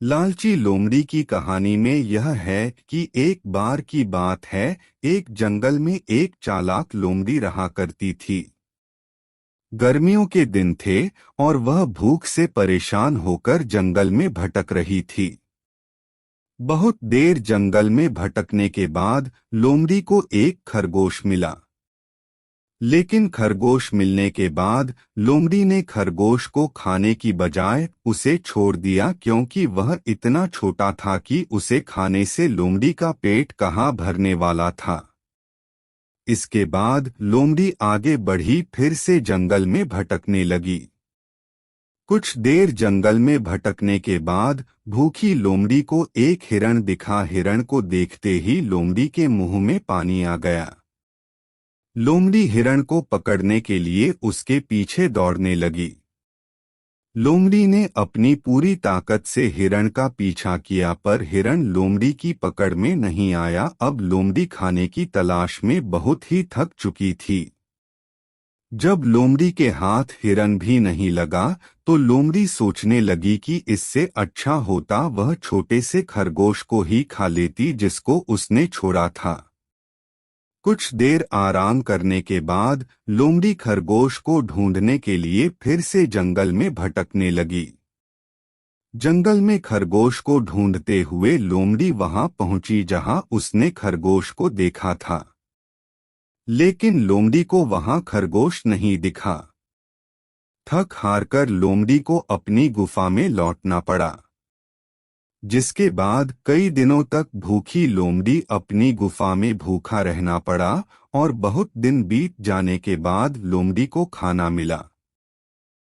लालची लोमड़ी की कहानी में यह है कि एक बार की बात है। एक जंगल में एक चालाक लोमड़ी रहा करती थी। गर्मियों के दिन थे और वह भूख से परेशान होकर जंगल में भटक रही थी। बहुत देर जंगल में भटकने के बाद लोमड़ी को एक खरगोश मिला। लेकिन खरगोश मिलने के बाद लोमड़ी ने खरगोश को खाने की बजाय उसे छोड़ दिया, क्योंकि वह इतना छोटा था कि उसे खाने से लोमड़ी का पेट कहाँ भरने वाला था। इसके बाद लोमड़ी आगे बढ़ी, फिर से जंगल में भटकने लगी। कुछ देर जंगल में भटकने के बाद भूखी लोमड़ी को एक हिरण दिखा। हिरण को देखते ही लोमड़ी के मुंह में पानी आ गया। लोमड़ी हिरण को पकड़ने के लिए उसके पीछे दौड़ने लगी। लोमड़ी ने अपनी पूरी ताकत से हिरण का पीछा किया, पर हिरण लोमड़ी की पकड़ में नहीं आया। अब लोमड़ी खाने की तलाश में बहुत ही थक चुकी थी। जब लोमड़ी के हाथ हिरण भी नहीं लगा तो लोमड़ी सोचने लगी कि इससे अच्छा होता वह छोटे से खरगोश को ही खा लेती जिसको उसने छोड़ा था। कुछ देर आराम करने के बाद लोमड़ी खरगोश को ढूंढने के लिए फिर से जंगल में भटकने लगी। जंगल में खरगोश को ढूंढते हुए लोमड़ी वहां पहुंची जहां उसने खरगोश को देखा था। लेकिन लोमड़ी को वहां खरगोश नहीं दिखा। थक हारकर लोमड़ी को अपनी गुफा में लौटना पड़ा, जिसके बाद कई दिनों तक भूखी लोमड़ी अपनी गुफा में भूखा रहना पड़ा और बहुत दिन बीत जाने के बाद लोमड़ी को खाना मिला।